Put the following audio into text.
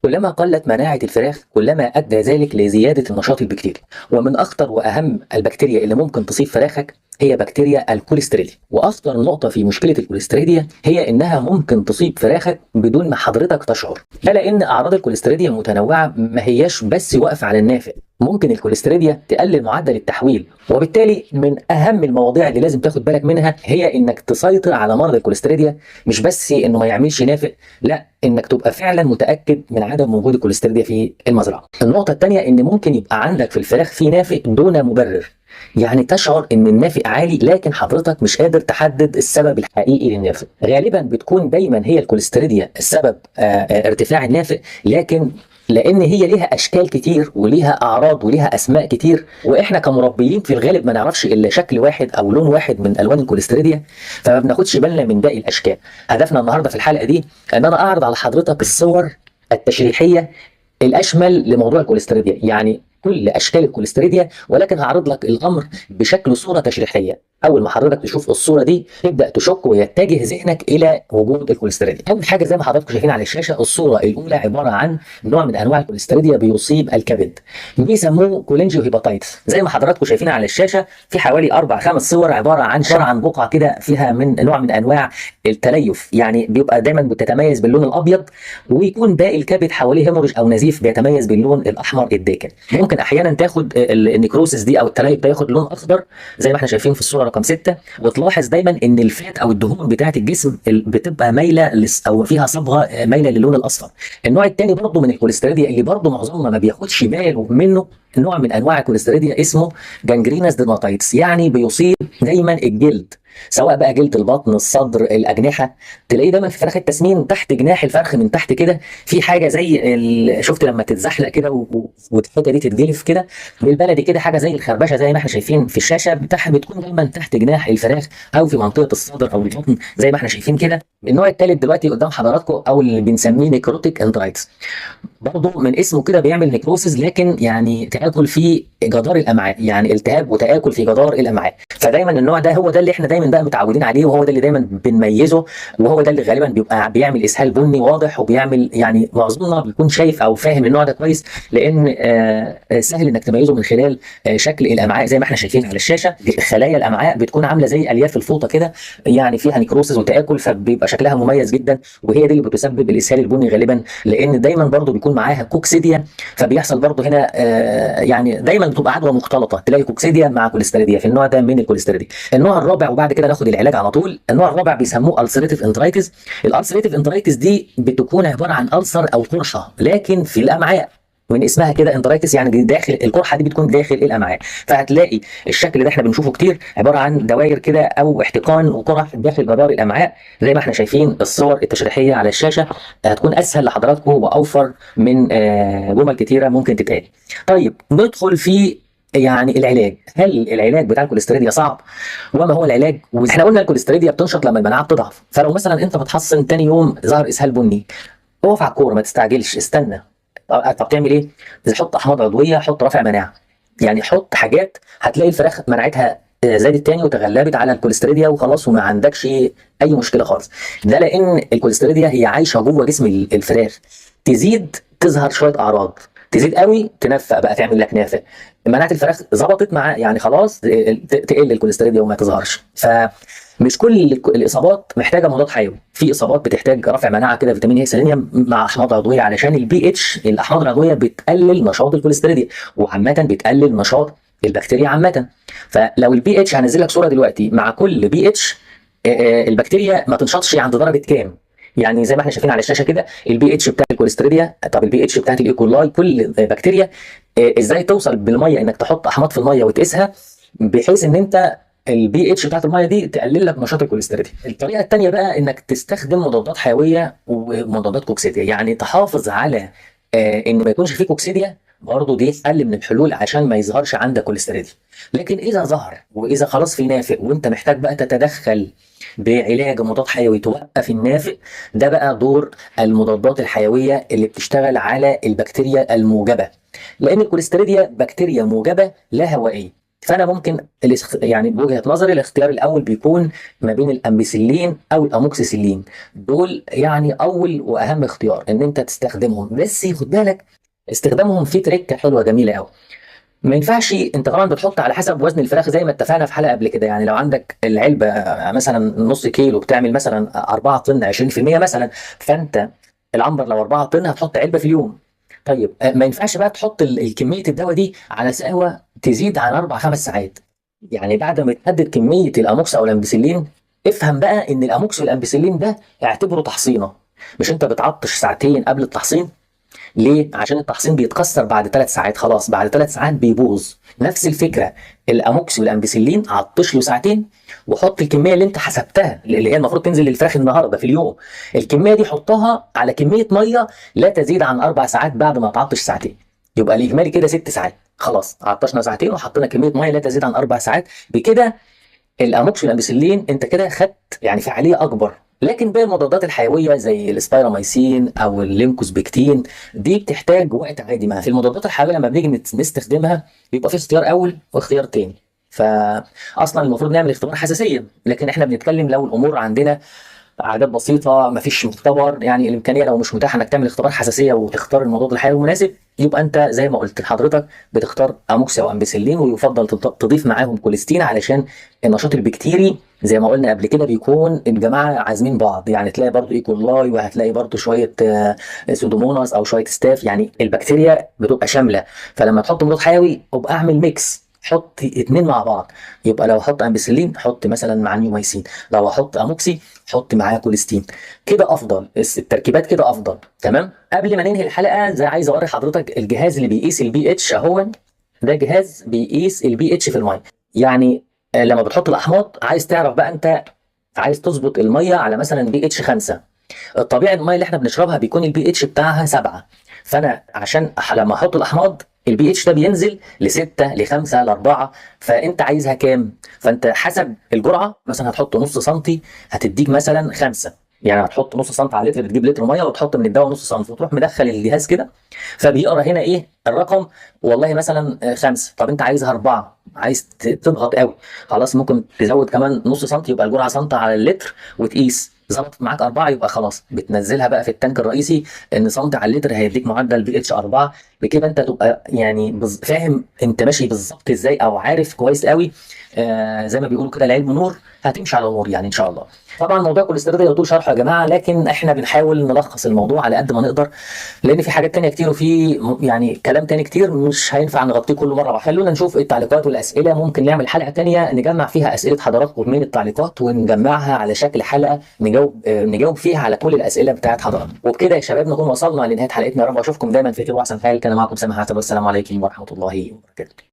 كلما قلت مناعة الفراخ كلما أدى ذلك لزيادة النشاط البكتيري، ومن أخطر وأهم البكتيريا اللي ممكن تصيب فراخك هي بكتيريا الكوليستريديا. وأخطر نقطة في مشكلة الكوليستريديا هي إنها ممكن تصيب فراخك بدون ما حضرتك تشعر، ألا إن أعراض الكوليستريديا متنوعة، ما هياش بس واقفة على النافق. ممكن الكوليستريديا تقلل معدل التحويل، وبالتالي من أهم المواضيع اللي لازم تاخد بالك منها هي إنك تسيطر على مرض الكوليستريديا. مش بس إنه ما يعملش نافق، لا، انك تبقى فعلا متاكد من عدم وجود الكوليستريديا في المزرعه. النقطه الثانيه ان ممكن يبقى عندك في الفراخ في نافق دون مبرر، يعني تشعر ان النافق عالي لكن حضرتك مش قادر تحدد السبب الحقيقي للنافق. غالبا بتكون دايما هي الكوليستريديا السبب ارتفاع النافق، لكن لان هي ليها اشكال كتير وليها اعراض وليها اسماء كتير، واحنا كمربيين في الغالب ما نعرفش الا شكل واحد او لون واحد من الوان الكوليستريديا، فما بناخدش بالنا من باقي الاشكال. هدفنا النهارده في الحلقه دي ان انا اعرض على حضرتك الصور التشريحيه الاشمل لموضوع الكوليستريديا، يعني كل اشكال الكوليستريديا، ولكن هعرض لك الامر بشكل صوره تشريحيه. اول ما حضرتك تشوف الصوره دي تبدا تشك ويتجه ذهنك الى وجود الكوليستريديا. اول حاجه زي ما حضراتكم شايفين على الشاشه، الصوره الاولى عباره عن نوع من انواع الكوليستريديا بيصيب الكبد، بيسموه كولينجيو هيباتايتس. زي ما حضراتكم شايفين على الشاشه في حوالي 4 5 صور عباره عن بقعه كده فيها من نوع من انواع التليف، يعني بيبقى دايما بتتميز باللون الابيض، ويكون باقي الكبد حواليه هيموريج او نزيف بيتميز باللون الاحمر الداكن. ممكن احيانا تاخد النيكروسيس دي او التليف ده ياخد لون اخضر زي ما احنا شايفين في الصوره رقم 6. وتلاحظ دايما ان الفات او الدهون بتاعه الجسم بتبقى مايله او فيها صبغه مايله للون الاصفر. النوع الثاني برضه من الكوليستريديا اللي برضه معظمنا ما بياخدش باله منه، نوع من انواع الكوليستريديا اسمه جانجرينس ديرماتايتس، يعني بيصيب دايما الجلد، سواء بقى جلد البطن، الصدر، الاجنحه. تلاقيه دايما في فراخ التسمين تحت جناح الفرخ من تحت كده في حاجه زي شفت لما تتزحلق كده والحته دي تتجلف كده بالبلدي كده، حاجه زي الخربشه زي ما احنا شايفين في الشاشه بتاعها، بتكون دايما تحت جناح الفراخ او في منطقه الصدر او البطن زي ما احنا شايفين كده. النوع الثالث دلوقتي قدام حضراتكم او اللي بنسميه نيكروتيك انترايتس، برضه من اسمه كده بيعمل نيكروسيس، لكن يعني تآكل في جدار الامعاء، يعني التهاب وتآكل في جدار الامعاء. فدايما النوع ده هو ده اللي احنا دايما بقى متعودين عليه، وهو ده اللي دايما بنميزه، وهو ده اللي غالبا بيبقى بيعمل اسهال بني واضح، وبيعمل يعني معظمنا بيكون شايف او فاهم النوع ده كويس، لان سهل انك تميزه من خلال شكل الامعاء زي ما احنا شايفين على الشاشه. خلايا الامعاء بتكون عامله زي الياف الفوطه كده، يعني فيها نيكروسيس وتآكل، فبيبقى شكلها مميز جدا، وهي دي اللي بتسبب الاسهال البني غالبا، لان دايما برضه بيكون معاها كوكسيديا. فبيحصل برضه هنا يعني دايما بتبقى عدوى مختلطه، تلاقي كوكسيديا مع كوليستريديا في النوع ده من الكوليستريديا. النوع الرابع وبعد كده ناخد العلاج على طول، النوع الرابع بيسموه السريتيف انترايتس. الالسريتيف انترايتس دي بتكون عباره عن ألسر او قرحه لكن في الامعاء، من اسمها كده انترايتس، يعني داخل القرحه دي بتكون داخل الامعاء. فهتلاقي الشكل ده احنا بنشوفه كتير، عباره عن دوائر كده او احتقان وقرح داخل جدار الامعاء زي ما احنا شايفين الصور التشريحيه على الشاشه. هتكون اسهل لحضراتكم واوفر من جمل كتيره ممكن تتقال. طيب ندخل في يعني العلاج. هل العلاج بتاع الكوليستريديا صعب؟ وما هو العلاج؟ احنا قلنا الكوليستريديا بتنشط لما المناعه بتضعف، فلو مثلا انت بتحصن تاني يوم ظهر اسهال بني، اقف على الكوره، ما تستعجلش، استنى. طب تعمل ايه؟ تحط احماض عضويه، حط رافع مناعه، يعني حط حاجات هتلاقي الفراخ مناعتها زادت تاني وتغلبت على الكوليستريديا وخلاص، وما عندكش اي مشكله خالص. ده لان الكوليستريديا هي عايشه جوه جسم الفراخ، تزيد تظهر شويه اعراض، تزيد قوي تنفق بقى تعمل لك نافق. مناعه الفراخ ظبطت مع يعني خلاص تقل الكوليستريديا وما تظهرش. مش كل الاصابات محتاجه مضاد حيوي، في اصابات بتحتاج رفع مناعه كده فيتامين اي سيلينيوم مع احماض عضويه، علشان البي اتش، الاحماض العضويه بتقلل نشاط الكوليستريديا، وعامه بتقلل نشاط البكتيريا عامه. فلو البي اتش، هنزل لك صوره دلوقتي مع كل بي اتش البكتيريا ما تنشطش عند درجه كام. يعني زي ما احنا شايفين على الشاشه كده البي اتش بتاع الكوليستريديا، طب البي اتش بتاعت الايكولاي، كل بكتيريا ازاي توصل بالميه انك تحط احماض في الميه وتقيسها بحيث ان انت البي اتش بتاعت الميه دي تقلل لك نشاط الكوليستريديا. الطريقه الثانيه بقى انك تستخدم مضادات حيويه ومضادات كوكسيديا، يعني تحافظ على ان ما يكونش فيه كوكسيديا، برضه دي حل من الحلول عشان ما يظهرش عندك كوليستريديا. لكن اذا ظهر واذا خلاص في نافق وانت محتاج بقى تتدخل بعلاج مضاد حيوي توقف النافق، ده بقى دور المضادات الحيويه اللي بتشتغل على البكتيريا الموجبه، لان الكوليستريديا بكتيريا موجبه لا هوائيه. فانا ممكن يعني بوجهه نظري الاختيار الاول بيكون ما بين الامبيسيلين او الاموكسيسيلين. دول يعني اول واهم اختيار ان انت تستخدمهم، بس خد بالك استخدامهم فيه تريكه حلوه جميله قوي. ما ينفعش انت طبعا بتحط على حسب وزن الفراخ زي ما اتفقنا في حلقه قبل كده. يعني لو عندك العلبه مثلا نص كيلو بتعمل مثلا 4 طن 20% مثلا، فانت العنبر لو 4 طن هتحط علبه في اليوم. طيب ما ينفعش بقى تحط الكميه الدواء دي على سقوه تزيد عن 4 5 ساعات. يعني بعد ما تحدد كميه الاموكس او الامبيسيلين، افهم بقى ان الاموكس والامبيسيلين ده اعتبره تحصينه. مش انت بتعطش ساعتين قبل التحصين؟ ليه؟ عشان التحصين بيتكسر بعد 3 ساعات، خلاص بعد 3 ساعات بيبوظ. نفس الفكره، الاموكس والامبيسيلين عطش له ساعتين، وحط الكميه اللي انت حسبتها اللي هي المفروض تنزل للفراخ النهارده في اليوم. الكميه دي حطها على كميه ميه لا تزيد عن 4 ساعات بعد ما تعطش ساعتين. يبقى الاجمالي كده 6 ساعات. خلاص عطشنا ساعتين وحطينا كميه ميه لا تزيد عن 4 ساعات. بكده الاموكس والامبيسيلين انت كده خدت يعني فعاليه اكبر. لكن باقي المضادات الحيويه زي السبايراميسين او اللينكوسبكتين دي بتحتاج وقت عادي. ما في المضادات الحيويه لما بنيجي نستخدمها بيبقى في اختيار اول واختيار تاني. فاصلا المفروض نعمل اختبار حساسيه، لكن احنا بنتكلم لو الامور عندنا اعداد بسيطه مفيش مختبر، يعني الامكانيه لو مش متاحه انك تعمل اختبار حساسيه وتختار المضاد الحيوي المناسب، يبقى انت زي ما قلت لحضرتك بتختار اموكسي او امبيسيلين، ويفضل تضيف معاهم كوليستين علشان النشاط البكتيري زي ما قلنا قبل كده بيكون الجماعه عازمين بعض. يعني تلاقي برضو ايكولاي، وهتلاقي برضو شويه سودوموناس او شويه ستاف، يعني البكتيريا بتبقى شامله. فلما تحط مضاد حيوي ابقى اعمل ميكس، حط اتنين مع بعض. يبقى لو احط امبيسيلين حط مثلا مع نيوميسين، لو احط اموكسي حط معاه كوليستين. كده افضل، التركيبات كده افضل. تمام. قبل ما ننهي الحلقه زي عايز اوري حضرتك الجهاز اللي بيقيس البي اتش اهو. ده جهاز بيقيس البي اتش في الميه. يعني لما بتحط الاحماض عايز تعرف بقى انت عايز تظبط الميه على مثلا بي اتش 5. الطبيعي الميه اللي احنا بنشربها بيكون البي اتش بتاعها 7. فانا عشان لما احط الاحماض البي اتش ده بينزل ل6 ل5 ل4. فانت عايزها كام؟ فانت حسب الجرعه، مثلا هتحط نص سنتي هتديك مثلا 5. يعني هتحط نص سنتي على لتر بتجيب لتر ميه، وتحط من الدواء نص سنتي وتروح مدخل الجهاز كده، فبيقرا هنا ايه الرقم. والله مثلا 5. طب انت عايزها 4، عايز تضغط قوي، خلاص ممكن تزود كمان نص سنتي يبقى الجرعه سنتي على اللتر وتقيس. ظبطت معاك 4 يبقى خلاص بتنزلها بقى في التانك الرئيسي ان سنتي على اللتر هيديك معدل بي اتش 4. بكده انت تبقى يعني فاهم انت ماشي بالظبط ازاي، او عارف كويس قوي. زي ما بيقولوا كده العلم نور، هتمشي على نور يعني ان شاء الله. طبعا موضوع كوليسترول يطول شرحه يا جماعه، لكن احنا بنحاول نلخص الموضوع على قد ما نقدر، لان في حاجات تانية كتير وفي يعني كلام تاني كتير مش هينفع نغطيه كله مره واحده. خلونا نشوف التعليقات والاسئله، ممكن نعمل حلقه تانية نجمع فيها اسئله حضراتكم من التعليقات ونجمعها على شكل حلقه نجاوب فيها على كل الاسئله بتاعت حضراتكم. وبكده يا شباب نكون وصلنا لنهايه حلقتنا. يا رب اشوفكم دايما في خير واحسن حال. كان معكم سامح عتب، والسلام عليكم ورحمه الله وبركاته.